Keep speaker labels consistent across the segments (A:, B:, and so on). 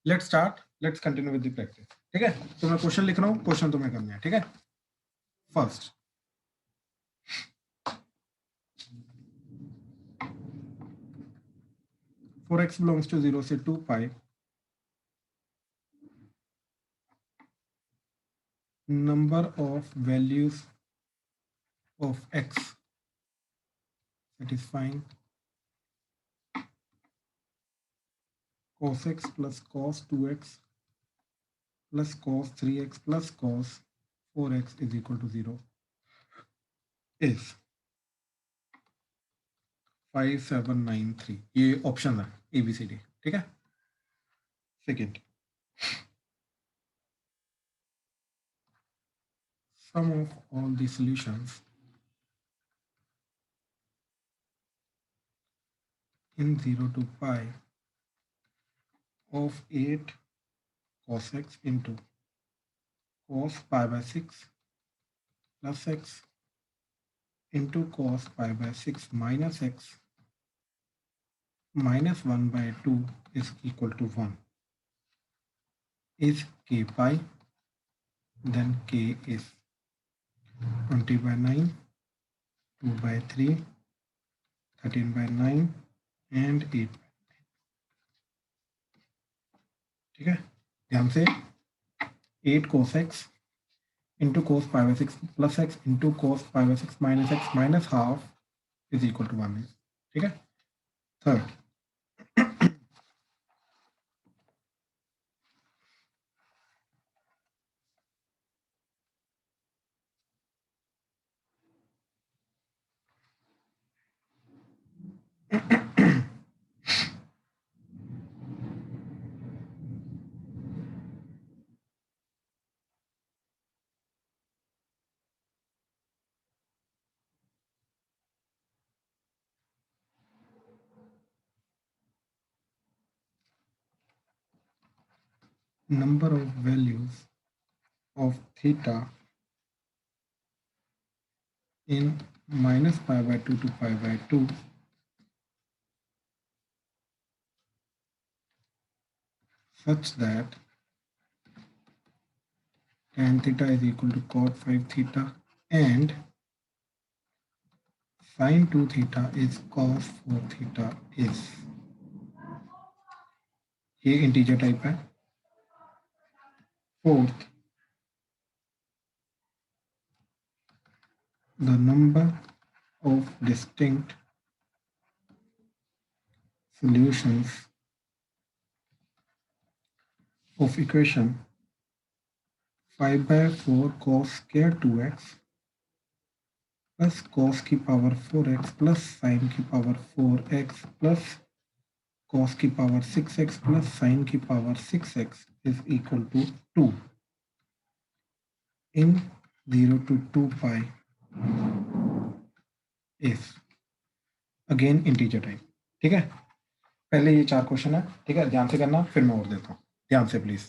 A: Let's start, let's continue with the practice. ठीक है, तो मैं क्वेश्चन लिख रहा हूँ, क्वेश्चन तुम्हें करना है। ठीक है, फर्स्ट 4x बिलोंग्स टू 0 से 2 पाई, number of values of x satisfying cos x plus cos 2x plus cos 3x plus cos 4x is equal to 0 is 5793। ये ऑप्शन है ABCD। ठीक है, second sum of all the solutions in 0 to pi of 8 cos x into cos pi by 6 plus x into cos pi by 6 minus x minus 1 by 2 is equal to 1 is k pi, then k is 20 by 9, 2 by 3, 13 by 9 and 8। ठीक है, ध्यान से 8 cos x into cos pi by 6 plus x into cos pi by 6 minus x minus half is equal to 1 है। ठीक है, third number of values of theta in minus pi by 2 to pi by 2 such that tan theta is equal to cot 5 theta and sin 2 theta is cos 4 theta is। ये integer type है। Fourth, the number of distinct solutions of equation 5 by 4 cos square 2x plus cos की power 4x plus sin की power 4x plus cos की power 6x plus sin की power 6x is equal to 2 in 0 to 2 pi is again integer type। ठीक है, पहले ये 4 question है। ठीक है, ध्यान से करना, फिर मैं और देता हूँ, ध्यान से प्लीज।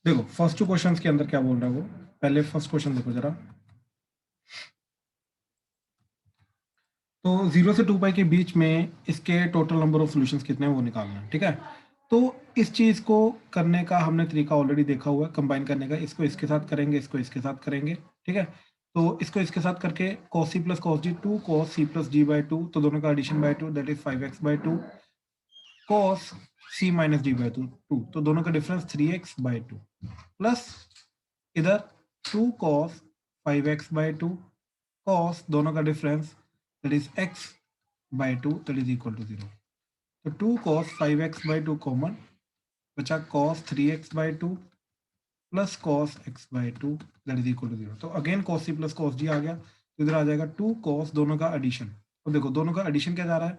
A: देखो फर्स्ट 2 क्वेश्चंस के अंदर क्या बोल रहा है वो, पहले फर्स्ट क्वेश्चन देखो जरा। तो 0 से 2 पाई के बीच में इसके टोटल नंबर ऑफ सॉल्यूशंस कितने हैं वो निकालना है। ठीक है, तो इस चीज को करने का हमने तरीका ऑलरेडी देखा हुआ है, कंबाइन करने का। इसको इसके साथ करेंगे, इसको इसके साथ करेंगे। ठीक है, तो इसको इसके साथ करके cos c plus cos g 2 cos c प्लस g बाई 2, तो दोनों का addition by 2 that is 5x by 2 cos c minus g by 2 तो दोनों का डिफरेंस 3x बाई 2 प्लस इधर 2 cos 5x बाई 2 cos दोनों का difference that is x by 2 that is equal to 0। तो 2 cos 5x बाई 2 कॉमन बचा cos 3x by 2 plus cos x by 2 that is equal to 0। तो again cos c plus cos g आ गया, तो इधर आ जाएगा 2 cos दोनों का एडिशन। तो देखो दोनों का एडिशन क्या जा रहा है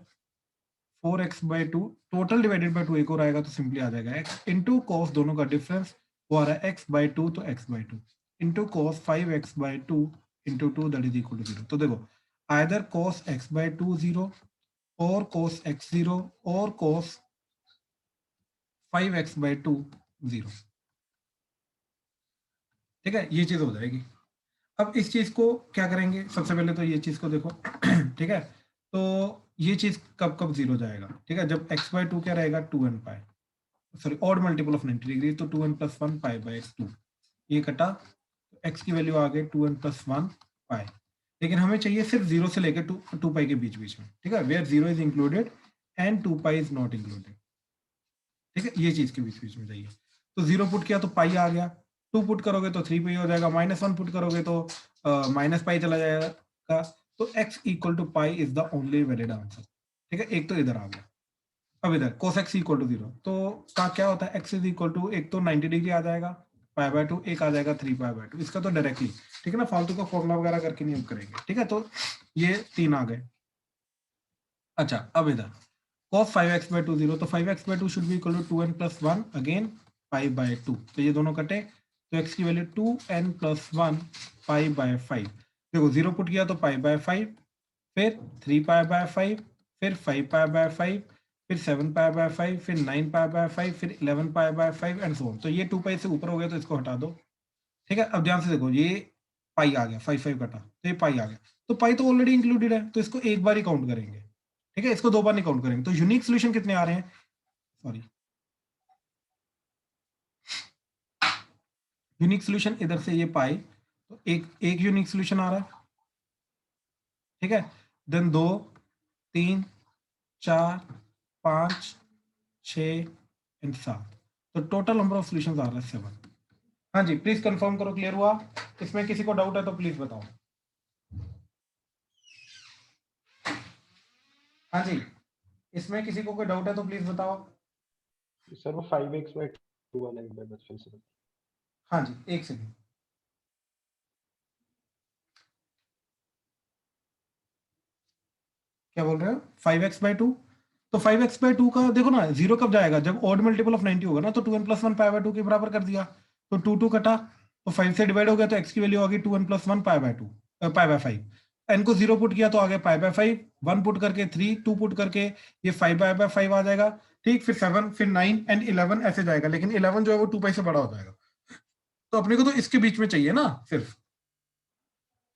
A: 4x by 2 total divided by 2 एक और आएगा, तो सिंपली आ जाएगा x इंटू cos दोनों का डिफरेंस वो आ रहा है x बाई 2 तो x by 2 into cos 5x by 2 into 2 that is equal to 0। तो देखो आइदर cos x बाई 2 0 और cos x 0 और cos 5x बाई 2 0। ठीक है, ये चीज हो जाएगी। अब इस चीज को क्या करेंगे, सबसे पहले तो ये चीज को देखो ठीक है, तो ये चीज कब कब 0 जाएगा। ठीक है, जब x बाई 2 क्या रहेगा 2n pi. Sorry odd multiple of 90 degree, तो 2n प्लस 1 पाई बाय 2, ये कटा, एक्स की वैल्यू आ गई 2n प्लस 1 पाई। लेकिन हमें चाहिए सिर्फ 0 से लेकर 2 पाई के बीच बीच में, ठीक है, where 0 is included and 2 pi is not included, ठीक है, ये चीज के बीच बीच में चाहिए। तो 0 पुट किया तो पाई आ गया, 2 पुट करोगे तो 3 पाई हो जाएगा, -1 पुट करोगे तो माइनस पाई चला जाएगा। तो x equal to pi is the only valid answer, ठीक है, एक तो इधर आ गया। अब इधर cos x इक्वल टू 0, तो का क्या होता है, x इज इक्वल टू, एक तो 90 डिग्री आ जाएगा पाई बाय 2, एक आ जाएगा 3 पाई बाय 2, इसका तो डायरेक्टली, ठीक है ना, फालतू का फॉर्मूला वगैरह करके नहीं करेंगे, ठीक है। तो ये 3 आ गए। अच्छा, अब इधर cos 5x by 2 0, तो 5x by 2 should be equal to 2n plus 1 again pi by 2, तो ये दोनों कटे, तो x की value 2n plus 1 pi by 5। देखो 0 पुट किया तो पाई बाय 5, फिर 3 पाई बाय 5, फिर 5 पाई बाय 5, फिर 7 पाई बाय 5, फिर 9 पाई बाय 5, फिर 11 pi bye 5 and so on. तो ये 2 पाई से ऊपर हो गया तो इसको हटा दो, ठीक है। अब ध्यान से देखो, ये पाई आ गया, 5 कटा तो ये पाई आ गया, तो पाई तो ऑलरेडी इंक्लूडेड है, तो इसको एक बार ही काउंट करेंगे, ठीक है, इसको 2 बार नहीं काउंट करेंगे। तो यूनिक सोल्यूशन कितने आ रहे हैं, सॉरी, यूनिक सोल्यूशन इधर से ये पाई, तो एक यूनिक सोल्यूशन आ रहा है, ठीक है। देन 2, 3, 4, 5, 6 एंड 7, तो टोटल नंबर ऑफ सोल्यूशंस आ रहा है 7। हाँ जी, प्लीज कंफर्म करो, क्लियर हुआ? इसमें किसी को डाउट है तो प्लीज बताओ। हाँ जी, इसमें किसी को कोई डाउट है तो प्लीज बताओ।
B: सर वो 5x by 2 वाला एक बार बस फिर से।
A: हाँ जी, एक सेकंड, क्या बोल रहे हो, 5x by 2? तो 5x by 2 का देखो ना, 0 कब जाएगा, जब ऑड मल्टीपल ऑफ 90 होगा ना, तो 2n प्लस 1 पाई बाय 2 के बराबर कर दिया, तो 2 कटा, तो 5 से डिवाइड हो गया, तो x की वैल्यू आ गई 2n plus 1 pi by 2 pi by 5। n को 0 पुट किया तो आ गया पाई बाय 5, 1 पुट करके 3, 2 पुट करके ये 5 पाई बाय 5 आ जाएगा, ठीक, फिर 7, फिर 9 एंड 11 ऐसे जाएगा, लेकिन 11 जो है वो 2 पाई से बड़ा हो जाएगा, तो अपने को तो इसके बीच में चाहिए ना सिर्फ,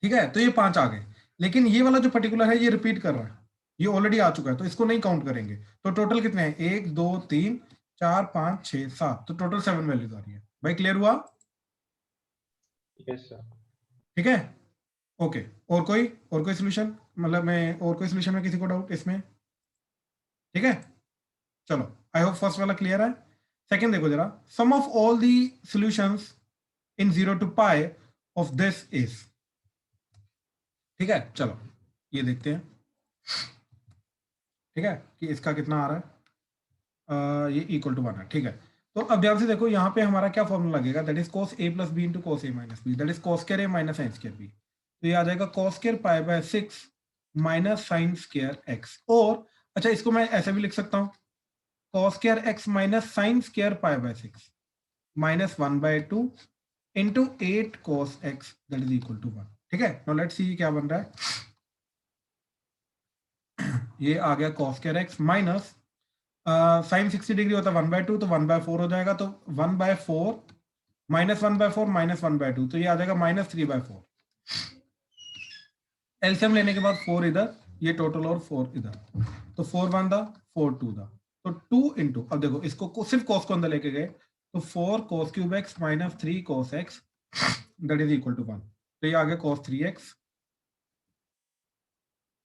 A: ठीक है। तो ये 5 आ गए, लेकिन ये वाला जो पर्टिकुलर है ये रिपीट कर रहा है, ये ऑलरेडी आ चुका है, तो इसको नहीं काउंट करेंगे। तो टोटल कितने हैं, 1 2 3 4 5 6 7, तो टोटल 7 वैल्यूज आ रही है। भाई क्लियर हुआ?
B: Yes sir.
A: ठीक है, ओके। और कोई सोल्यूशन, मतलब मैं और कोई सोल्यूशन में किसी को डाउट इसमें? ठीक है, चलो, आई होप फर्स्ट वाला क्लियर है। सेकंड देखो जरा, sum of all the solutions in 0 to pi of this is, ठीक है, चलो ये देखते हैं, ठीक है, कि इसका कितना आ रहा है। ये इक्वल टू 1 है, ठीक है। तो अब ध्यान से देखो, यहाँ पे हमारा क्या फॉर्मूला लगेगा, that is cos a plus B into cos a minus B, that is cos square a minus sin square b। तो ये आ जाएगा cos square pi by 6 minus sin square x, और अच्छा इसको मैं ऐसे भी लिख सकता हूँ, cos square x minus sin square pi by 6 minus 1/2 into 8 cos x that is equal to 1, ठीक है। नाउ लेट्स सी क्या बन रहा है, ये आ गया cos square x minus sine 60 degree होता है 1/2, तो 1/4 हो जाएगा, तो 1/4 माइनस 1/4 माइनस 1/2, तो ये आ जाएगा -3/4। एलसीएम लेने के बाद 4 इधर, ये टोटल और 4 इधर, तो 4 1 दा 4 2 दा, तो 2 इंटू, अब देखो इसको सिर्फ कॉस को अंदर लेके गए, तो 4 cos cube x minus 3 cos x that is equal to 1, तो ये आ गया cos 3x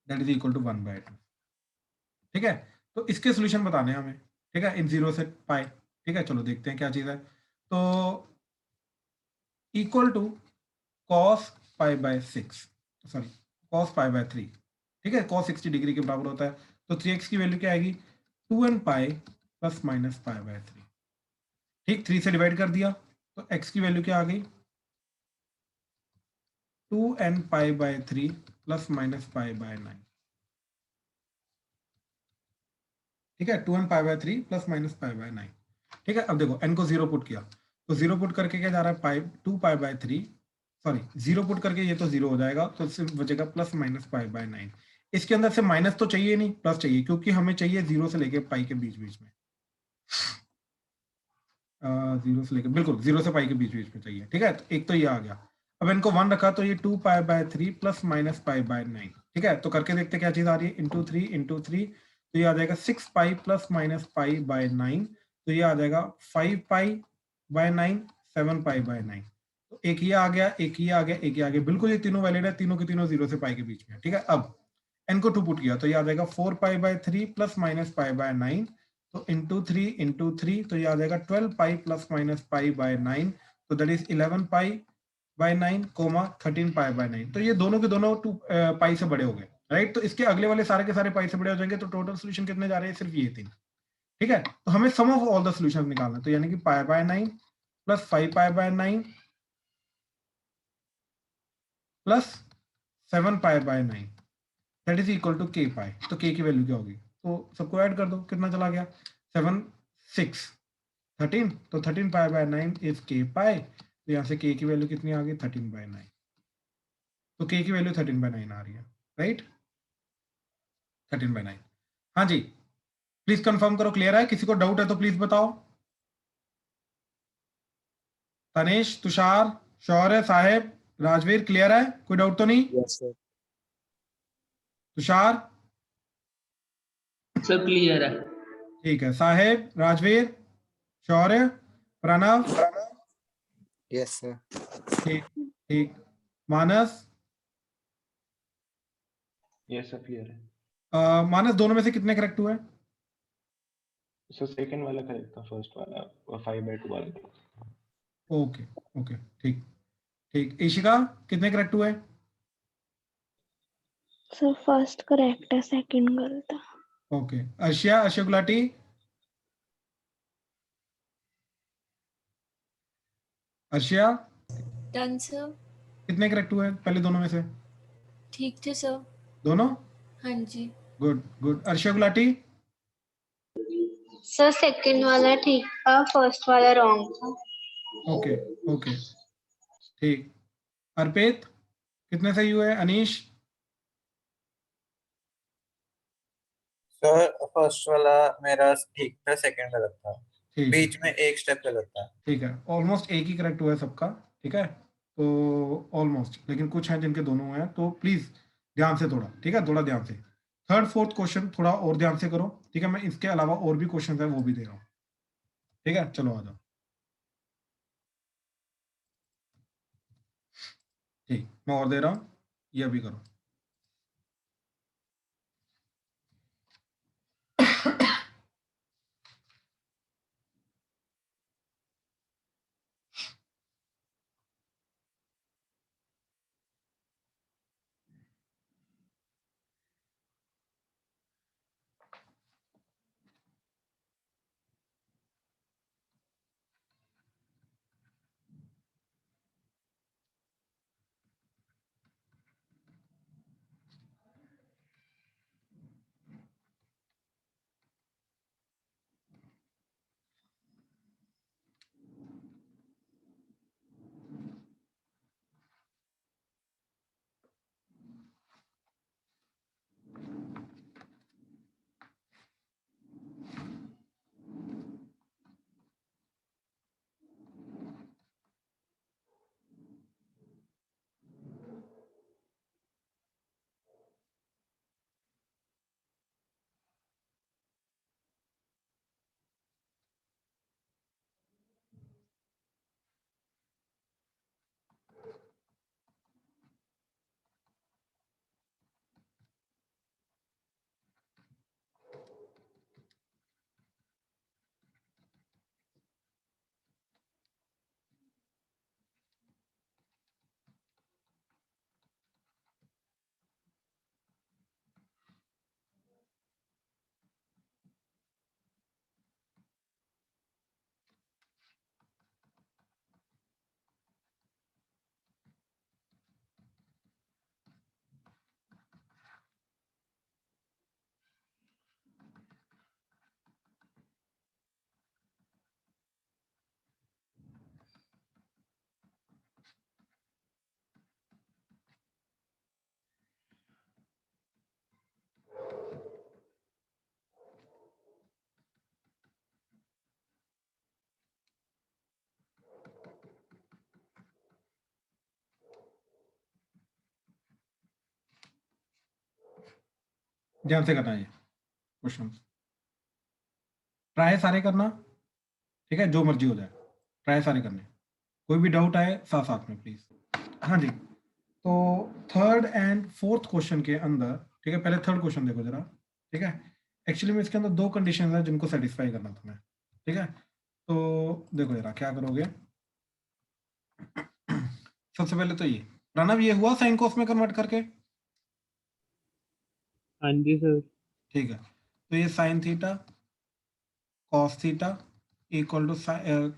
A: that is equal to 1/2, ठीक है। तो इसके सोल्यूशन बताने हैं हमें, ठीक है, इन 0 से पाई, ठीक है। चलो देखते हैं क्या चीज है, तो equal to cos pi by 6, sorry cos pi by 3, ठीक है, cos 60 डिग्री के बराबर होता है, तो 3x की वैल्यू क्या आएगी, 2n pi plus minus pi by 3, ठीक, 3 से डिवाइड कर दिया, तो x की वैल्यू क्या आ गई, 2n pi by 3 plus minus pi by 9, ठीक है, 2n pi by 3 plus minus pi by 9, ठीक है। अब देखो n को 0 पुट किया, तो 0 पुट करके क्या जा रहा है, पाई 2 पाई बाय 3, सॉरी 0 पुट करके ये तो 0 हो जाएगा, तो सिर्फ बचेगा प्लस माइनस पाई बाय 9। इसके अंदर से माइनस तो चाहिए नहीं, प्लस चाहिए, क्योंकि हमें चाहिए 0 से लेके पाई के बीच बीच में, 0 से लेके, बिल्कुल 0 से पाई के बीच बीच में चाहिए, ठीक है। तो एक तो ये आ गया, अब इनको 1 रखा, तो ये 2 पाई by 3 plus minus pi by 9, ठीक है। तो करके देखते क्या चीज आ रही है, इंटू 3 इंटू 3, तो ये आ जाएगा 6 पाई प्लस माइनस पाई बाय 9, तो ये आ जाएगा 5 पाई बाय 9, 7 पाई बाय 9। तो एक ये आ गया, एक ये आ गया, एक ये आ गया, बिल्कुल ये तीनों वैलिड है, तीनों के तीनों 0 से पाई के बीच में, ठीक है। अब n को 2 पुट किया तो ये आ जाएगा 4 pi by 3 plus minus pi by 9, तो इंटू 3 तो ये आ जाएगा 12 pi plus minus pi by 9, तो that is 11 pi by 9 comma 13 pi by 9। तो ये दोनों के दोनों 2 पाई से बड़े हो गए, राइट। तो इसके अगले वाले सारे के सारे पाई से बड़े हो जाएंगे, तो टोटल सोल्यूशन कितने जा रहे हैं, सिर्फ ये 3, ठीक है। तो हमें sum of all the solutions निकालना है, तो यानी कि pi by 9 plus 5 pi by 9 plus 7 pi by 9 that is equal to k pi. तो k की वैल्यू क्या होगी, तो सबको ऐड कर दो, कितना चला गया, 7 6 13, तो 13 pi by 9 is k pi. तो यहाँ से k की वैल्यू कितनी आ गई, 13 बाय 9। तो k की वैल्यू 13 बाय 9 आ रही है, राइट, 13 बाय 9। हाँ जी, प्लीज कंफर्म करो, क्लियर है, किसी को डाउट है तो प्लीज बताओ। तनेश, तुषार, शौर्य, साहेब, राजवीर, क्लियर है, कोई डाउट तो नहीं।
C: Yes sir.
A: तुषार,
D: सब क्लियर है।
A: ठीक है, साहेब, राजवीर, शौर्य, प्रणव,
C: यस सर।
A: ठीक ठीक, मानस,
B: ये सब क्लियर है
A: मानस दोनों में से कितने करेक्ट हुए।
B: सर। सेकंड वाला करेक्ट था, फर्स्ट वाला 5/2 वाला था।
A: ओके ओके, ठीक ठीक। ईशिका, कितने करेक्ट हुए।
E: सर फर्स्ट करेक्ट है, सेकंड गलत है।
A: Okay, Arshiya, Arshiya Gulati, Arshiya,
F: done sir.
A: कितने करेक्ट हुए पहले दोनों में से।
F: ठीक थे सर।
A: दोनों,
F: हाँ जी।
A: Good good. Arshia Gulati,
G: sir second वाला ठीक था, फर्स्ट वाला रॉन्ग था।
A: ओके ओके, ठीक। अर्पित, कितने सही हुए। अनीश,
H: सर फर्स्ट वाला मेरा ठीक था, सेकंड गलत था,
A: ठीक है,
H: बीच में एक स्टेप गलत था।
A: ठीक है, ऑलमोस्ट एक ही करेक्ट हुआ है सबका, ठीक है। तो ऑलमोस्ट, लेकिन कुछ हैं जिनके दोनों हुए हैं, तो प्लीज ध्यान से थोड़ा, ठीक है, थोड़ा ध्यान से। थर्ड फोर्थ क्वेश्चन थोड़ा और ध्यान से करो, ठीक है। मैं इसके अलावा और भी क्वेश्चन है वो भी दे रहा हूँ, ठीक है। चलो आ जाओ, ठीक, मैं और दे रहा हूँ, ये भी करो। ध्यान से करना ये क्वेश्चन, ट्राई सारे करना, ठीक है, जो मर्जी हो जाए, ट्राई सारे करने, कोई भी डाउट आए साथ साथ में प्लीज। हाँ जी, तो थर्ड एंड फोर्थ क्वेश्चन के अंदर, ठीक है, पहले थर्ड क्वेश्चन देखो जरा, ठीक है, एक्चुअली में इसके अंदर दो कंडीशन है जिनको सेटिस्फाई करना तुम्हें, ठीक है, तो देखो जरा क्या करोगे। सबसे पहले तो ये प्रणव, ये हुआ साइन कोस में कन्वर्ट करके?
D: हाँ जी सर।
A: ठीक है, तो ये sine theta cos theta equal to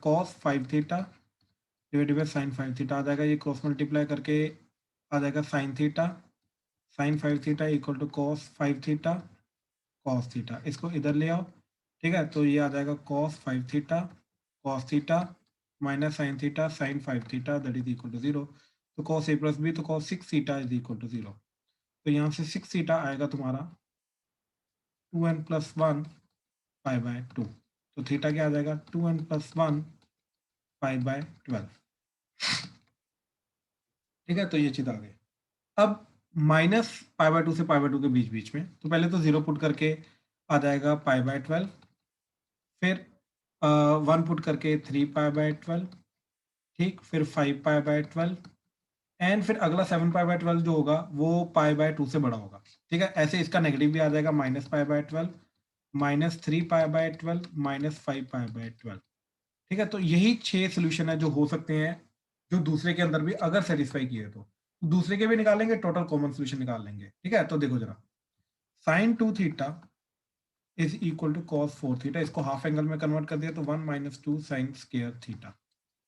A: cos 5 theta divided by sine 5 theta आ जाएगा, ये क्रॉस मल्टीप्लाई करके आ जाएगा sine theta, sine 5 theta equal to cos 5 theta cos theta, इसको इधर ले आओ, ठीक है, तो ये आ जाएगा cos 5 theta cos theta minus sine theta sine 5 theta that is equal to 0, तो कॉस ए प्लस बी तो cos 6 theta is equal to 0, तो यहाँ से 6 थीटा आएगा तुम्हारा 2n प्लस 1 पाई बाय 2, तो थीटा क्या आ जाएगा 2n प्लस 1 पाई बाय 12, ठीक है, तो ये चीज आ गई। अब माइनस पाई बाय 2 से पाई बाय 2 के बीच बीच में, तो पहले तो 0 पुट करके आ जाएगा पाई बाय 12, फिर 1 पुट करके 3 पाई बाय 12, ठीक, फिर 5 पाई बाय 12 एंड फिर अगला 7 पाई बाय 12 जो होगा वो पाई बाय 2 से बड़ा होगा, ठीक है, ऐसे इसका नेगेटिव भी आ जाएगा minus pi bye 12 minus 3 pi by 12 minus 5 pi bye 12, ठीक है, तो यही 6 सोल्यूशन है जो हो सकते हैं जो दूसरे के अंदर भी अगर सेटिस्फाई किए तो दूसरे के भी निकालेंगे, टोटल कॉमन सोल्यूशन निकाल लेंगे, ठीक है, तो देखो जरा sine 2 theta is equal to cos 4 theta, इसको हाफ एंगल में कन्वर्ट कर दिया तो 1 माइनस 2 साइन स्क्वायर थीटा,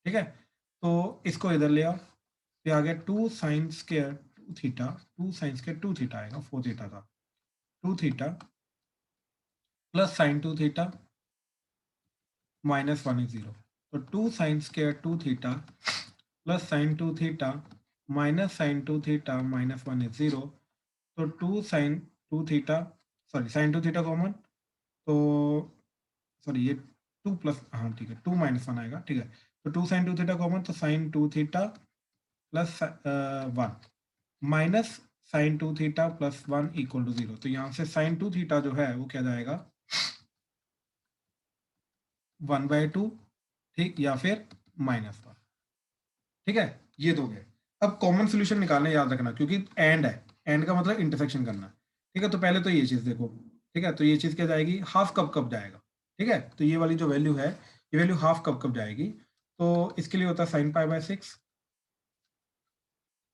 A: ठीक है, तो इसको इधर ले आओ, तो आ गया 2 sine square 2 theta 2 sine square 2 theta आएगा, 4 थीटा था 2 theta plus sine 2 theta minus 1 is 0, तो 2 sine square 2 theta plus sine 2 theta minus sine 2 theta minus 1 is 0, तो 2 sine 2 theta sorry sine 2 theta common, तो सॉरी ये 2 plus हाँ ठीक है 2 minus 1 आएगा, ठीक है, तो 2 साइन 2 थीटा कॉमन, तो sine 2 theta plus 1 minus sine 2 theta plus 1 equal to 0, तो यहाँ से साइन 2 थीटा जो है वो क्या जाएगा 1/2, ठीक, या फिर माइनस 1, ठीक है, ये दो गए। अब कॉमन सोल्यूशन निकालने याद रखना क्योंकि एंड है, एंड का मतलब इंटरसेक्शन करना, ठीक है, तो पहले तो ये चीज देखो, ठीक है, तो ये चीज क्या जाएगी हाफ कब कब जाएगा, ठीक है, तो ये वाली जो वैल्यू है ये वैल्यू हाफ कब कब जाएगी, तो इसके लिए होता है साइन पाई बाय 6,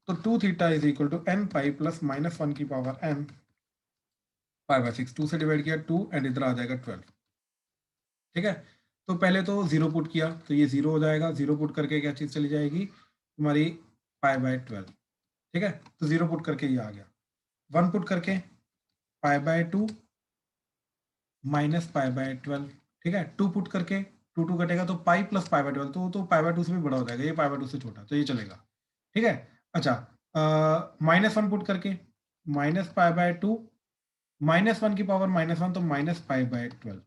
A: तो 2 theta is equal to n pi plus minus 1 की पावर n पाई बाय 6, 2 से डिवाइड किया 2 एंड इधर आ जाएगा 12, ठीक है, तो पहले तो 0 पुट किया तो ये 0 हो जाएगा, 0 पुट करके क्या चीज चली जाएगी तुम्हारी पाई बाय 12, ठीक है, तो 0 पुट करके ये आ गया, 1 पुट करके पाई बाय 2 माइनस पाई बाय 12, ठीक है, 2 पुट करके 2 कटेगा तो पाई प्लस पाई बाय 12, तो पाई बाय 2 से भी बड़ा हो जाएगा, ये पाई बाय 2 से छोटा, तो ये चलेगा, ठीक है, अच्छा माइनस 1 पुट करके माइनस पाई बाय 2 माइनस 1 की पावर माइनस 1 तो माइनस पाई बाय 12,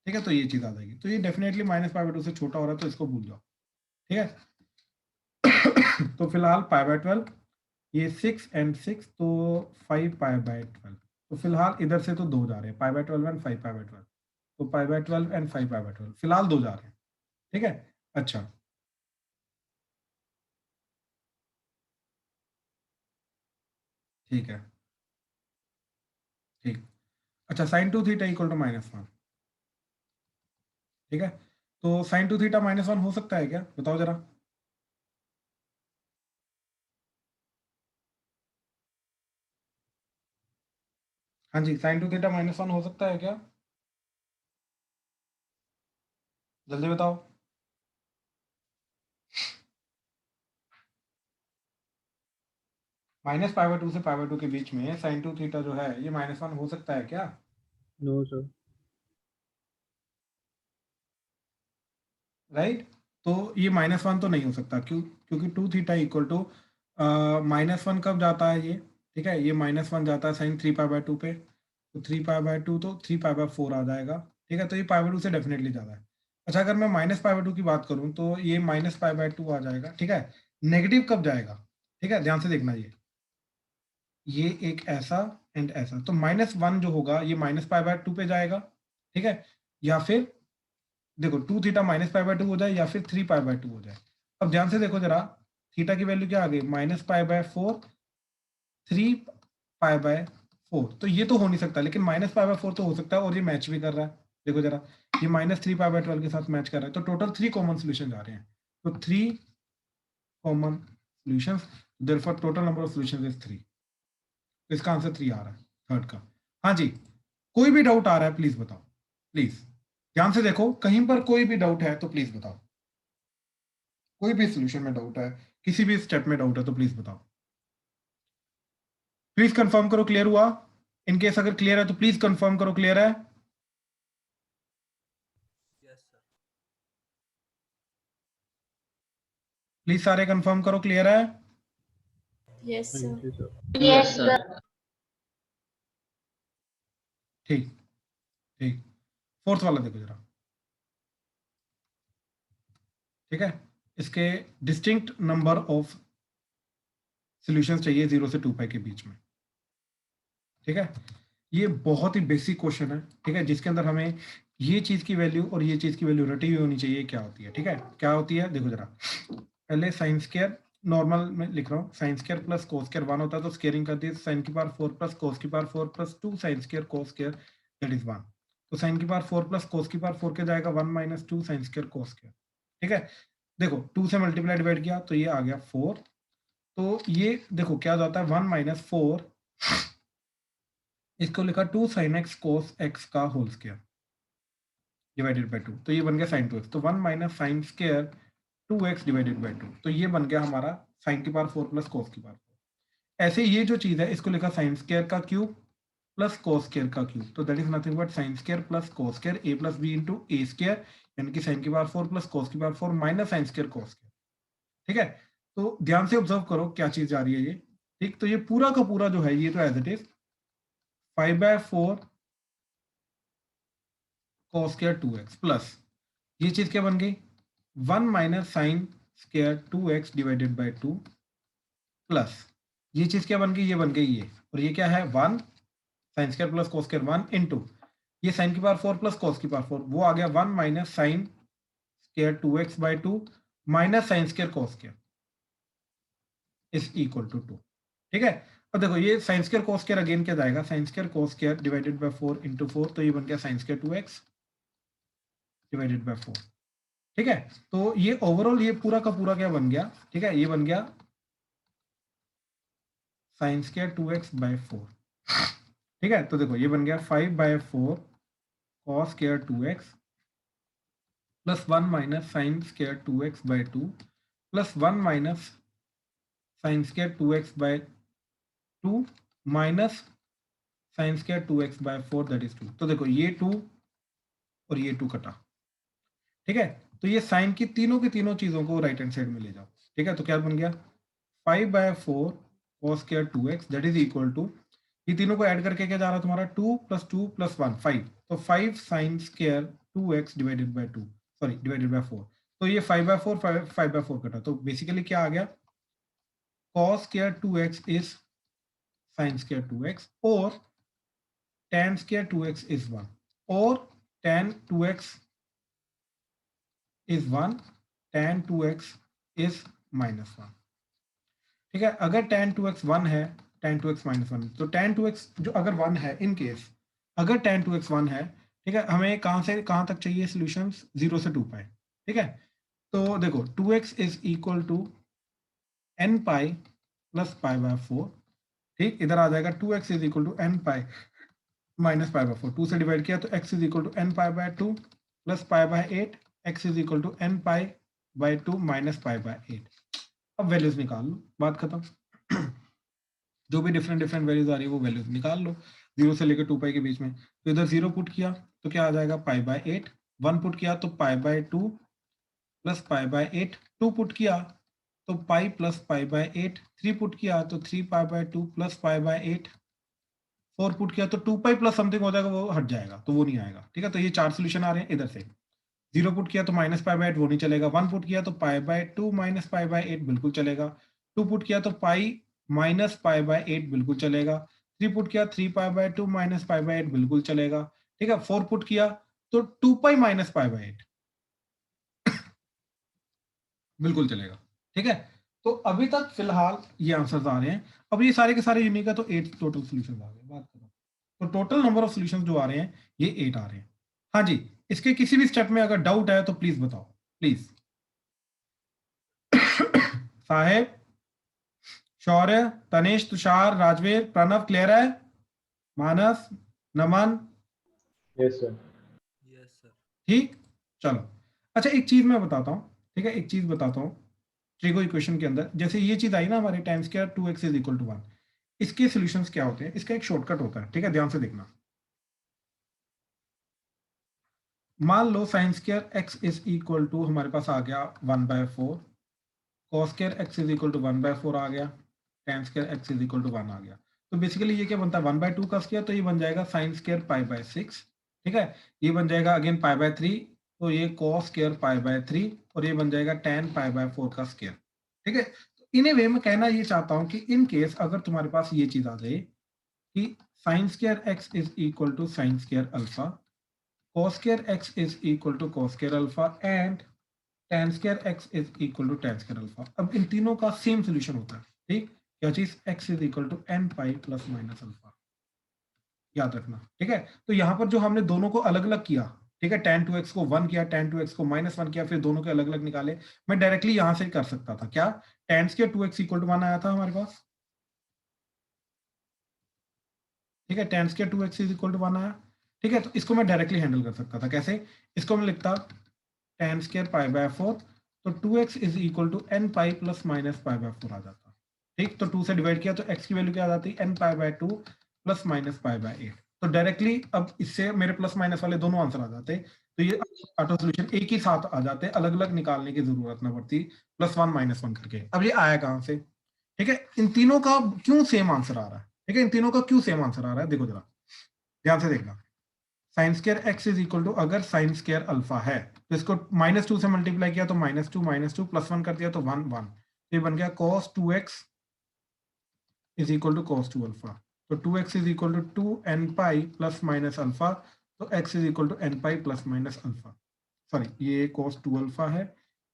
A: ठीक है, तो ये चीज आ जाएगी, तो ये डेफिनेटली माइनस पाई बाय 2 से छोटा हो रहा है तो इसको भूल जाओ, ठीक है, तो फिलहाल पाई बाय 12 ये 6 एंड 6 तो 5 पाई बाय 12, तो फिलहाल इधर से तो 2 जा रहे हैं pi by 12 and 5 pi bye 12, तो pi by 12 and 5 pi bye 12 फिलहाल 2 जा रहे हैं, ठीक है, अच्छा ठीक है, ठीक, अच्छा sine 2 theta equal to minus 1, ठीक है, तो साइन 2 थीटा माइनस 1 हो सकता है क्या, बताओ जरा, हाँ जी, साइन 2 थीटा माइनस 1 हो सकता है क्या, जल्दी बताओ, माइनस पाई बाय 2 से पाई बाय 2 के बीच में साइन 2 थीटा जो है ये माइनस 1 हो सकता है क्या,
D: नो सर।
A: राइट, तो ये माइनस 1 तो नहीं हो सकता, क्योंकि 2 थीटा इक्वल टू माइनस 1 कब जाता है ये, ठीक है, ये माइनस 1 जाता है साइन 3 पाई बाय 2 पे, तो 3 पाई बाय 2 तो 3 पाई बाय 4 आ जाएगा, ठीक है, तो ये पाई बाय 2 से डेफिनेटली ज़्यादा है, अच्छा अगर मैं माइनस पाई बाय 2 की बात करूँ तो ये माइनस पाई बाय 2 आ जाएगा, ठीक है, नेगेटिव कब जाएगा, ठीक है, ध्यान से देखना ये एक ऐसा एंड ऐसा, तो माइनस 1 जो होगा ये माइनस पाई बाय 2 पे जाएगा, ठीक है, या फिर देखो 2 थीटा माइनस पाई बाय 2 हो जाए या फिर 3 पाई बाय 2 हो जाए। अब ध्यान से देखो जरा, थीटा की वैल्यू क्या आ गई, minus pi bye 4, 3 pi by 4, तो ये तो हो नहीं सकता, लेकिन माइनस पाई बाय 4 तो हो सकता है और ये मैच भी कर रहा है। देखो जरा, ये माइनस 3 पाई बाय 12 के साथ मैच कर रहा है, तो टोटल 3 कॉमन सोल्यूशन आ रहे हैं। तो 3 common solutions, therefore total number of solutions is 3। तो इसका आंसर 3 आ रहा है थर्ड का। हाँ जी, कोई भी डाउट आ रहा है प्लीज बताओ, प्लीज ध्यान से देखो, कहीं पर कोई भी डाउट है तो प्लीज बताओ, कोई भी सोल्यूशन में डाउट है, किसी भी स्टेप में डाउट है तो प्लीज बताओ। प्लीज कंफर्म करो क्लियर हुआ। इन केस अगर क्लियर है तो प्लीज कंफर्म करो क्लियर है। प्लीज सारे कंफर्म करो क्लियर है।
F: यस
D: हाँ
F: सर।
D: जी सर।
G: Yes, sir.
A: ठीक ठीक, फोर्थ वाला देखो जरा, ठीक है। इसके डिस्टिंक्ट नंबर ऑफ सॉल्यूशंस चाहिए 0 से 2 पाई के बीच में, ठीक है। ये बहुत ही बेसिक क्वेश्चन है, ठीक है, जिसके अंदर हमें ये चीज की वैल्यू और ये चीज की वैल्यू रटी हुई होनी चाहिए, क्या होती है, ठीक है, क्या होती है। देखो जरा, पहले साइन स्क्वायर नॉर्मल में लिख रहा हूँ, sign square plus cos square 1 होता है, तो स्क्वायरिंग कर दी, साइन की पावर 4 प्लस कोस की power 4 plus 2 sine square cos square that is 1। तो साइन की पावर 4 प्लस कोस की पावर 4 के जाएगा 1 minus 2 sine square cos square, ठीक है। देखो 2 से मल्टीप्लाई डिवाइड किया तो ये आ गया 4, तो ये देखो क्या जाता है 1 माइनस 4, इसको लिखा 2 साइन एक्स कोस एक्स का होल स्क्वायर डिवाइडेड बाय 2, तो ये बन गया साइन 2x, तो 1 minus sine square 2x divided by 2, तो ये बन गया हमारा साइन की पावर 4 प्लस कोस की पावर 4। ऐसे ये जो चीज है इसको लिखा साइन स्क्वायर का क्यूब प्लस कोस स्क्वायर का क्यूब, तो that is nothing but sine square plus cos square a plus B into A square, यानी कि साइन की पावर 4 प्लस कोस की power 4 minus sine square cos square, ठीक है। तो ध्यान से ऑब्जर्व करो क्या चीज जा रही है ये, ठीक। तो ये पूरा का पूरा जो है ये तो as it is 5/4 cos square 2x plus ये चीज क्या बन गई 1 minus sine square 2x divided by 2 plus ये चीज क्या बन गई, ये बन गई ये, और ये क्या है 1 sine square plus cos square 1 into ये साइन की पावर 4 प्लस cos की पावर 4, वो आ गया 1 minus sine square 2x by 2 minus sine square cos square is equal to 2, ठीक है। अब देखो ये sine square cos square again क्या जाएगा, sine square cos square divided by 4 into 4, तो ये बन गया sign square 2x divided by 4, ठीक है। तो ये ओवरऑल ये पूरा का पूरा क्या बन गया, ठीक है, ये बन गया साइन स्क्वायर 2x बाय 4, ठीक है। तो देखो ये बन गया 5/4 cos square 2x plus 1 minus sine square 2x by 2 plus 1 minus sine square 2x by 2 minus sine square 2x by 4 that is 2। तो देखो ये 2 और ये 2 कटा, ठीक है। तो ये साइन की तीनों चीजों को राइट हैंड साइड में ले जाओ, ठीक है। तो क्या बन गया 5/4 cos square 2x that is equal to, ये तीनों को ऐड करके क्या जा रहा है तुम्हारा 2 + 2 + 1 5, तो 5 sign square 2x divided by 2 sorry divided by 4, तो ये 5/4 5/4 कटा, तो बेसिकली क्या आ गया cos square 2x is sine square 2x और tan स्क्वायर 2x इज 1 और tan 2x is 1 tan 2x is -1, ठीक है। अगर tan 2x 1 है tan 2x -1, तो tan 2x जो अगर 1 है, इन केस अगर tan 2x 1 है, ठीक है, हमें कहां से कहां तक चाहिए सॉल्यूशंस 0 से 2 पाई, ठीक है। तो देखो 2x is equal to n pi plus π/4, ठीक, इधर आ जाएगा 2x is equal to n pi minus π/4, 2 से डिवाइड किया तो x is equal to n π/2 plus π/8, x is equal to n π/2 minus π/8। अब वैल्यूज निकाल लो, बात खत्म। जो भी डिफरेंट वैल्यूज आ रही है वो वैल्यूज निकाल लो 0 से लेकर 2 पाई के बीच में। तो इधर 0 पुट किया तो क्या आ जाएगा π/8, 1 पुट किया तो π/2 प्लस π/8, 2 पुट किया तो पाई प्लस π/8, 3 पुट किया तो 3π/2 प्लस π/8, 4 पुट किया तो 2 पाई प्लस समथिंग हो जाएगा, वो हट जाएगा तो वो नहीं आएगा, ठीक है। तो ये 4 सोल्यूशन आ रहे हैं इधर से। 0 पुट किया तो माइनस π/8 वो नहीं चलेगा, 1 पुट किया तो π/2 माइनस π/8 बिल्कुल चलेगा, 2 पुट किया तो पाई माइनस π/8 बिल्कुल चलेगा, 3 पुट किया 3π/2 माइनस π/8 बिल्कुल चलेगा, ठीक है। 4 पुट किया तो 2 पाई माइनस π/8, बिल्कुल चलेगा। ठीक है, तो अभी तक फिलहाल ये आंसर्स आ रहे हैं। अब ये सारे के सारे यूनिक है, तो 8 टोटल सॉल्यूशंस आ गए। बात करो तो टोटल नंबर ऑफ सॉल्यूशंस जो आ रहे हैं ये 8 आ रहे हैं। हाँ जी, इसके किसी भी स्टेप में अगर डाउट है तो प्लीज बताओ, प्लीज। साहेब, शौर्य, तनेश, तुषार, राजवीर, प्रणव, क्लियर है? Manas, Naman,
B: yes sir.
A: ठीक, चलो। अच्छा एक चीज मैं बताता हूँ, ठीक है, एक चीज बताता हूँ। ट्रिगो इक्वेशन के अंदर जैसे ये चीज आई ना हमारे time square 2x is equal to 1, इसके सॉल्यूशंस क्या होते हैं? इसका एक शॉर्टकट होता है, ठीक है, ध्यान से देखना। मान लो sine square x is equal to हमारे पास आ गया 1/4, cos square x is equal to 1/4 आ गया, tan square x is equal to 1 आ गया। तो बेसिकली ये क्या बनता है 1/2 का स्क्वायर, तो ये बन जाएगा साइन स्क्वायर π/6। ठीक है, ये बन जाएगा अगेन π/3, तो ये कॉस स्क्वायर π/3, और ये बन जाएगा tan π/4 का स्क्वायर। ठीक है, तो इन ए वे में कहना ये चाहता हूं कि इन केस अगर तुम्हारे पास ये चीज आ जाए कि sine square x is equal to sine square alpha, cos square x is equal to cos square alpha and tan square x is equal to tan square alpha। अब इन तीनों का सेम सॉल्यूशन होता है, ठीक, क्या चीज x is equal to n pi plus minus alpha, याद रखना। ठीक है, तो यहां पर जो हमने दोनों को अलग अलग किया, ठीक है, tan 2x को 1 किया, tan 2x को -1 किया, फिर दोनों के अलग अलग निकाले। मैं डायरेक्टली यहां से कर सकता था, क्या tan square 2x equal to 1 आया था हमारे पास, ठीक है, tan square 2x is equal to 1 आया। ठीक है, तो इसको मैं डायरेक्टली हैंडल कर सकता था, कैसे? इसको मैं लिखता tan स्क्वायर π/4, तो 2x is equal to n pi plus minus π/4 आ जाता। ठीक, तो 2 से डिवाइड किया तो x की वैल्यू क्या आ जाती? n π/2 plus minus π/8। तो डायरेक्टली अब इससे मेरे प्लस माइनस वाले दोनों आंसर आ जाते, तो ये ऑटो सॉल्यूशन एक ही साथ आ जाते, अलग अलग निकालने की जरूरत ना पड़ती +1 -1 करके। अब ये आया कहां से? ठीक है, इन तीनों का क्यों सेम आंसर आ रहा है? ठीक है, इन तीनों का क्यों सेम आंसर आ रहा है, देखो जरा ध्यान से देखना। Sine square x is equal to, अगर साइन स्क्वायर अल्फा है तो इसको -2 से मल्टीप्लाई किया तो -2 प्लस 1 कर दिया तो 1 1, ये बन गया cos 2x is equal to cos 2 alpha. तो 2x is equal to 2n pi plus minus alpha, तो x is equal to n pi plus minus alpha. Sorry, ये cos 2 अल्फा है,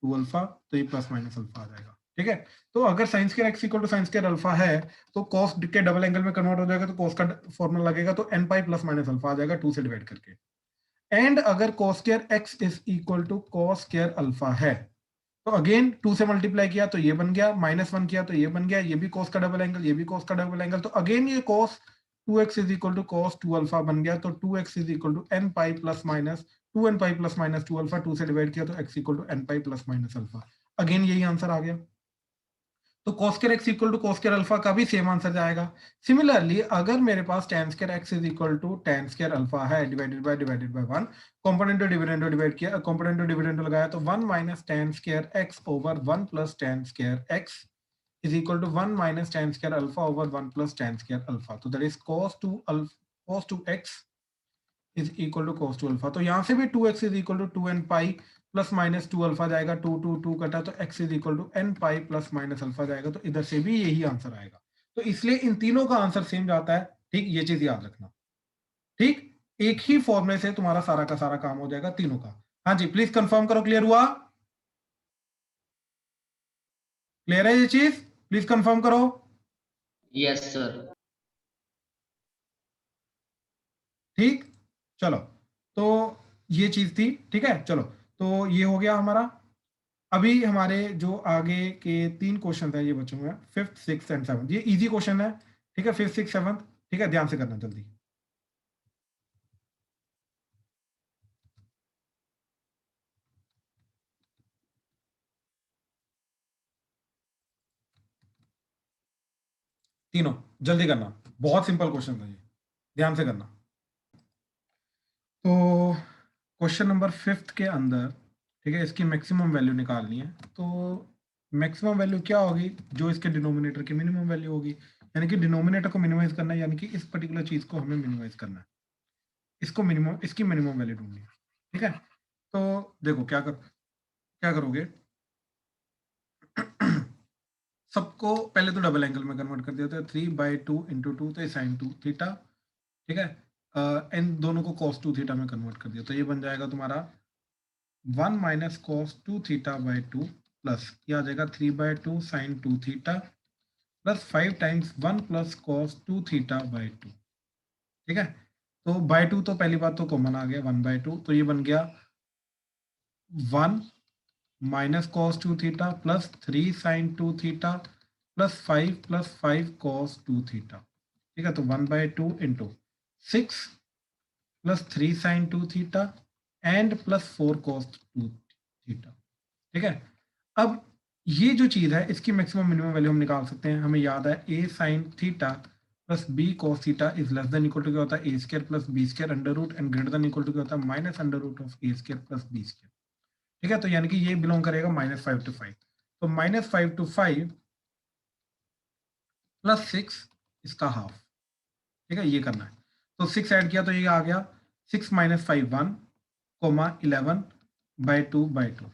A: 2 अल्फा, तो ये प्लस माइनस अल्फा आ जाएगा। ठीक है, तो अगर sine square x equal to sine square alpha है तो cos के डबल एंगल में कन्वर्ट हो जाएगा, तो cos का फॉर्मूला लगेगा, तो n pi plus minus alpha आ जाएगा 2 से डिवाइड करके। एंड अगर cos square x is equal to cos square alpha है, तो अगेन 2 से मल्टीप्लाई किया तो ये बन गया, -1 किया तो ये बन गया, ये भी cos का डबल एंगल, ये भी cos का डबल एंगल, तो अगेन ये cos 2x is equal to cos 2 alpha बन गया, तो 2x is equal to n pi plus minus 2n pi plus minus 2 alpha, 2 से डिवाइड किया तो x equal to n pi plus minus alpha. Again यही answer आ गया, तो cos square x equal to cos square alpha का भी same answer जाएगा। सिमिलरली अगर मेरे पास tan square x is equal to tan square alpha है डिवाइडेड बाय 1, कंपोनेंट और डिविडेंड डिवाइड किया, कंपोनेंट और डिविडेंड लगाया तो 1 minus tan square x over 1 plus tan square x is equal to 1 minus tan square alpha over 1 plus tan square alpha. तो that is cos 2x is equal to cos 2 alpha. तो यहाँ से भी 2x is equal to 2n pi plus minus 2 alpha जाएगा, 2 कटा तो x is equal to n pi plus minus alpha जाएगा, तो इधर से भी यही आंसर आएगा। तो इसलिए इन तीनों का आंसर सेम जाता है। ठीक, ये चीज याद रखना। ठीक, एक ही फॉर्मूले से तुम्हारा सारा का सारा काम हो जाएगा तीनों का। हाँ जी, प्लीज कंफर्म करो, क्लियर हुआ? क्लियर है ये चीज? प्लीज कंफर्म करो।
I: Yes sir.
A: ठीक, चलो, तो ये चीज थी। ठीक है, चलो, तो ये हो गया हमारा। अभी हमारे जो आगे के 3 क्वेश्चन है ये बचे हुए हैं, 5th 6th एंड 7th। ये इजी क्वेश्चन है, ठीक है, 5th 6th 7th। ठीक है, ध्यान से करना जल्दी। तीनों जल्दी करना, बहुत सिंपल क्वेश्चन है ये, ध्यान से करना। तो क्वेश्चन नंबर 5th के अंदर, ठीक है, इसकी मैक्सिमम वैल्यू निकालनी है। तो मैक्सिमम वैल्यू क्या होगी? जो इसके डिनोमिनेटर की मिनिमम वैल्यू होगी, यानी कि डिनोमिनेटर को मिनिमाइज करना है, यानी कि इस पर्टिकुलर चीज को हमें मिनिमाइज करना है, इसको मिनिमम, इसकी मिनिमम वैल्यू ढूंढनी है। ठीक है, तो देखो क्या करोगे सबको पहले तो डबल एंगल में कन्वर्ट कर दिया, तो 3/2 × 2 तो sin 2 थीटा। ठीक है, इन दोनों को cos 2 थीटा में कन्वर्ट कर दिया, तो ये बन जाएगा तुम्हारा 1 minus cos 2 theta by 2 plus ये आ जाएगा 3/2 sine 2 theta plus 5 times 1 plus cos 2 theta by 2। ठीक है, तो बाई 2 तो पहली बात तो कॉमन आ गया 1/2, तो ये बन गया 1 minus cos 2 theta plus 3 sine 2 theta plus 5 cos 2 theta. ठीक है, तो 1/2 into 6 plus 3 sine 2 theta and plus 4 cos 2 theta. ठीक है, अब ये जो चीज़ है इसकी मैक्सिमम मिनिमम वैल्यू हम निकाल सकते हैं। हमें याद है a sine theta plus b cos theta is less than equal to क्या होता है a square plus b square under root and greater than equal to क्या होता है minus under root of a square plus b square. ठीक है, तो यानी कि ये बिलोंग करेगा -5 to 5, तो -5 to 5 प्लस 6 इसका हाफ। ठीक है, ये करना है, तो 6 ऐड किया तो ये आ गया 6 - 5 1 11/2/2।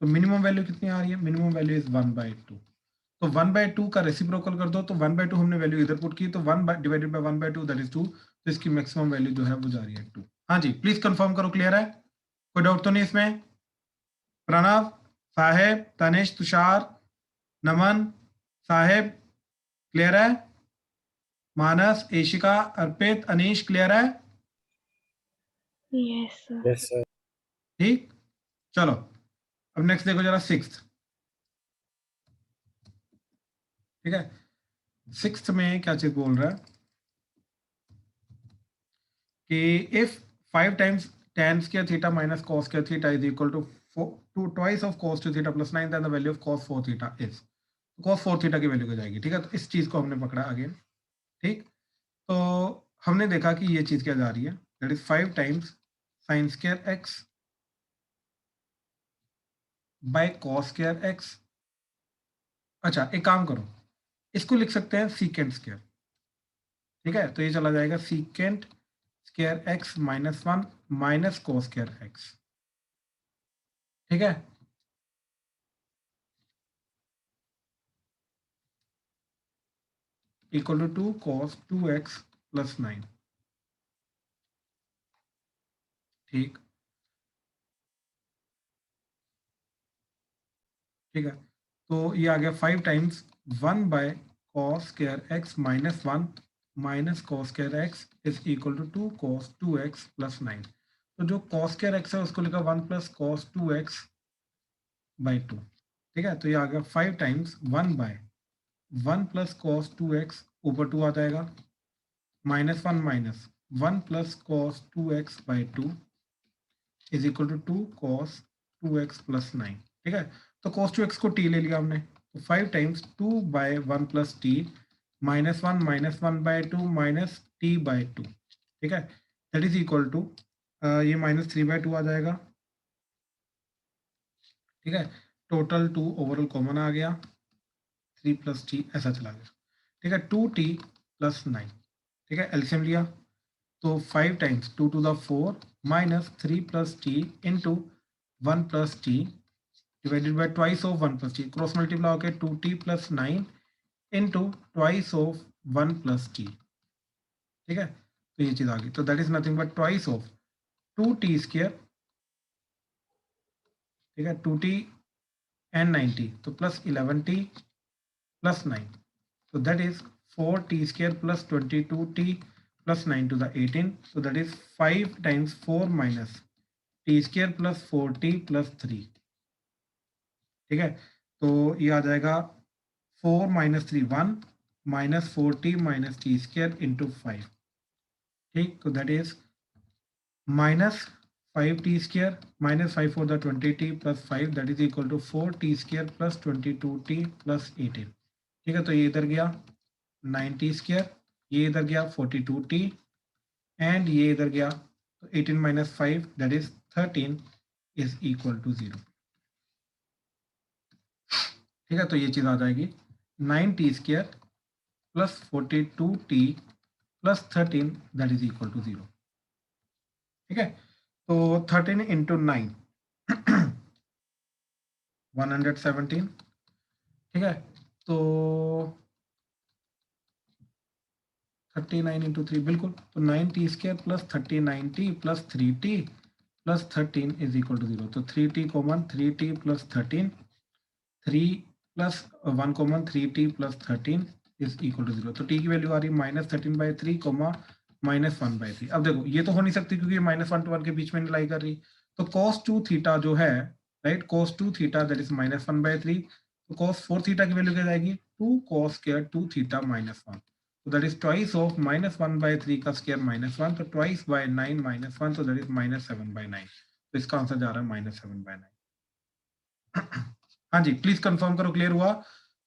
A: तो मिनिमम वैल्यू कितनी आ रही है? Minimum value is 1/2। तो 1/2 का रेसिप्रोकल कर दो, तो 1/2 हमने वैल्यू इधर पुट की, तो 1 डिवाइडेड बाय 1/2 दैट इज 2, तो इसकी मैक्सिमम वैल्यू जो है वो जा रही है 2। हाँ जी, प्लीज कंफर्म करो, क्लियर है? कोई डाउट तो नहीं इसमें? प्रणव, साहेब, तनिष, तुषार, नमन, साहेब, क्लियर है? मानस, एशिका, अर्पित, अनीश, क्लियर है?
E: Yes, sir.
C: Yes, sir.
A: ठीक, चलो अब नेक्स्ट देखो जरा 6th। ठीक है, 6th में क्या चीज बोल रहा है कि if 5 times tan square theta minus cos square theta is equal to 2 of cos 2 theta plus 9, then the value of cos 4 theta is, cos 4 theta की वैल्यू हो जाएगी। ठीक है, तो इस चीज को हमने पकड़ा अगेन। ठीक, तो हमने देखा कि ये चीज क्या जा रही है, that is 5 times sin square x by cos square x। अच्छा, एक काम करो, इसको लिख सकते हैं सीकेंट स्क्वायर। ठीक है, तो ये चला जाएगा secant square x -1 minus cos square x। ठीक है, equal to 2 cos 2x plus 9। ठीक, ठीक है, तो ये आ गया 5 times 1 by cos square x -1 minus cos square x is equal to 2 cos 2x plus 9। तो जो कॉस स्क्वायर x है उसको लिखा 1 प्लस कॉस 2x बाई 2। ठीक है, तो ये आ गया 5 times 1 bye 1 plus cos 2x ऊपर 2 आ जाएगा -1 minus 1 plus cos 2x by 2 is equal to 2 cos 2x plus 9। ठीक है, तो cos 2x को t ले लिया हमने, तो 5 times 2 by 1 plus t -1 minus 1 by 2 minus t by 2। ठीक है, दैट इज इक्वल टू ये -3/2 आ जाएगा। ठीक है, टोटल 2 ओवरऑल कॉमन आ गया, 3 प्लस t ऐसा चला गया। ठीक है, 2t प्लस 9। ठीक है, एलसीएम लिया तो 5 times 2 to the 4 minus 3 plus t into 1 plus t divided by twice of 1 plus t, cross multiply होकर 2t plus 9 into twice of 1 plus t। ठीक है, तो ये चीज आ गई, तो that is nothing but twice of 2t square. ठीक है, 2t एंड 9t, तो plus 11t plus 9, so that is 4t square plus 22t plus 9 to the 18, so that is 5 times 4 minus t square plus 4t plus 3। ठीक है, तो ये आ जाएगा 4 minus 3 1 minus 4t minus t square into 5। ठीक, तो that is minus 5t square minus 5 for the 20t plus 5 that is equal to 4t square plus 22t plus 18। ठीक है, तो ये इधर गया 9t स्क्वायर, ये इधर गया 42t एंड ये इधर गया, तो 18 minus 5 that is 13 is equal to 0। ठीक है, तो ये चीज आ जाएगी 9t square plus 42t plus 13 that is equal to 0। ठीक है, तो 13 इंटू 9 117। ठीक है, तो 39 इंटू 3 बिल्कुल, तो 9t square plus 39t plus 3t plus 13 is equal to 0, तो 3t common, 3t plus 13 3 plus 1 common 3t plus 13 is equal to 0। तो t की वैल्यू आ रही है -13/3 -1/3। अब देखो ये तो हो नहीं सकती क्योंकि -1 to 1 के बीच में लाई कर रही। तो cos 2 थीटा जो है, right, cos 2 theta that is -1/3। तो cos 4 थीटा की वैल्यू क्या जाएगी 2 cos स्क्वायर 2 थीटा -1। तो दैट इज ट्वाइस ऑफ -1/3 का स्क्वायर -1, तो ट्वाइस बाय 9 -1, तो दैट इज -7/9। तो इसका आंसर जा रहा है -7/9। हाँ जी, प्लीज कंफर्म करो, क्लियर हुआ?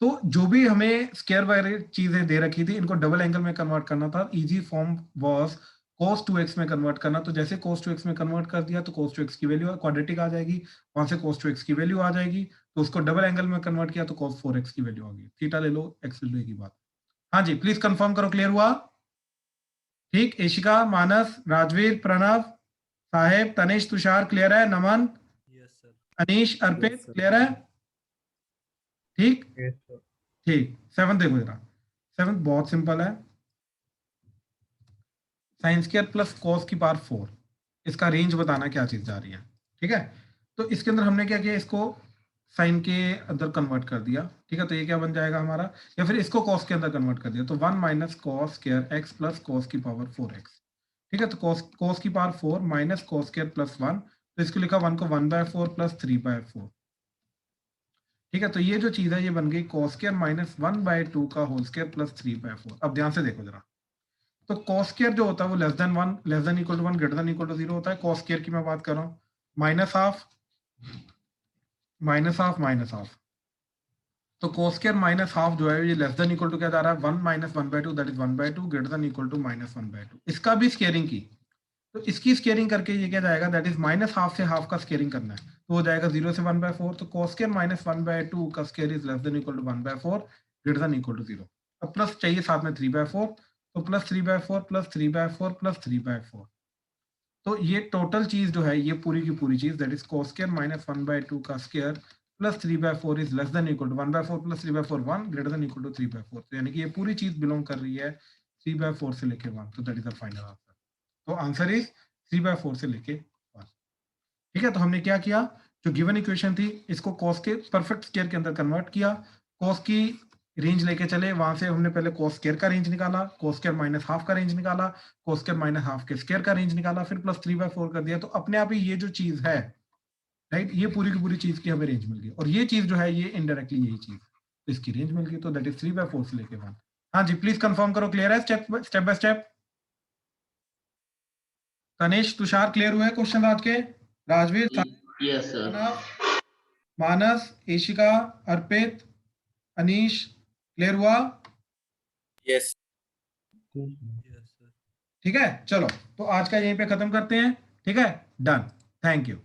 A: तो जो भी हमें स्क्वायर वाली चीजें दे रखी थी इनको डबल एंगल में कन्वर्ट करना था। Easy form was cos 2x में कन्वर्ट करना। तो जैसे cos 2x में कन्वर्ट कर दिया तो cos 2x की वैल्यू क्वाड्रेटिक आ जाएगी, वहां से cos 2x की वैल्यू आ जाएगी। तो उसको डबल एंगल में कन्वर्ट किया तो cos 4x की वैल्यू आ गई। थीटा ले लो, x ले लो, की बात। हाँ जी, प्लीज कंफर्म करो, क्लियर हुआ? ठीक, एशिका, मानस, राजवीर, प्रणव, साहेब, तनिष, तुषार क्लियर है? नमन, अनीश, अर्पित क्लियर है? ठीक
D: Yes, sir.
A: ठीक। 7 देखो जरा, 7 बहुत सिंपल है। साइन स्क्वायर प्लस कॉस की पावर 4, इसका रेंज बताना क्या चीज जा रही है। ठीक है, तो इसके अंदर हमने क्या किया, इसको साइन के अंदर कन्वर्ट कर दिया। ठीक है, तो ये क्या बन जाएगा हमारा, या फिर इसको कॉस के अंदर कन्वर्ट कर दिया तो 1 minus cos square x plus cos की पावर 4x। ठीक है, तो कॉस की power 4 minus cos square plus 1, तो इसको लिखा 1 को 1/4 प्लस 3/4। ठीक है, तो ये जो चीज है ये बन गई cos स्क्वायर माइनस 1/2 का होल स्क्वायर प्लस 3/4। अब ध्यान से देखो जरा, तो cos स्क्वायर जो होता है वो less than 1, less than equal to 1, greater than equal to 0 होता है। cos स्क्वायर की मैं बात कर रहा हूँ, minus half minus half minus half. तो cos स्क्वायर माइनस हाफ जो है ये लेस देन इक्वल टू क्या जा रहा है 1 minus 1/2 that is 1/2, greater than equal to -1/2। इसका भी स्क्वायरिंग की, तो इसकी स्क्वायरिंग करके ये क्या जाएगा, दैट इज माइनस हाफ से हाफ का स्क्वायरिंग करना है, तो हो जाएगा 0 से 1/4। तो cos स्क्वायर माइनस 1/2 का square is less than equal to 1/4, greater than equal to 0। अब प्लस चाहिए साथ में 3/4, तो प्लस 3/4 प्लस 3/4 प्लस 3/4। तो ये टोटल चीज जो है ये पूरी की पूरी चीज that is cos square minus 1/2 का square plus 3/4 is less than equal to 1/4 plus 3/4 1 greater than equal to 3/4। तो यानी कि ये पूरी चीज बिलोंग कर रही है 3/4 से लेके 1। तो that is the final answer. तो आंसर इज 3/4 से लेके 1। ठीक है, तो हमने क्या किया, जो गिवन इक्वेशन थी इसको cos के परफेक्ट स्क्वायर के अंदर कन्वर्ट किया, cos की रेंज लेके चले, वहां से हमने पहले cos स्क्वायर का रेंज निकाला, cos स्क्वायर माइनस हाफ का रेंज निकाला, cos स्क्वायर माइनस हाफ के स्क्वायर का रेंज निकाला, फिर प्लस 3/4 कर दिया। तो अपने आप ही ये जो चीज है, राइट, ये पूरी की पूरी चीज की हमें रेंज मिल गई। और ये चीज जो है ये इनडायरेक्टली यही चीज, तो इसकी रेंज मिल गई। तो दैट इज 3/4 से लेके 1। हाँ जी, प्लीज कंफर्म करो, क्लियर है step by step? Tanish, Tushar clear हुए क्वेश्चन आज के? Rajveer,
I: Yes, sir.
A: प्रणव, मानस, एशिका, अर्पित, अनीश क्लियर हुआ?
H: यस।
A: ठीक है, चलो तो आज का यहीं पे खत्म करते हैं। ठीक है, डन, थैंक यू।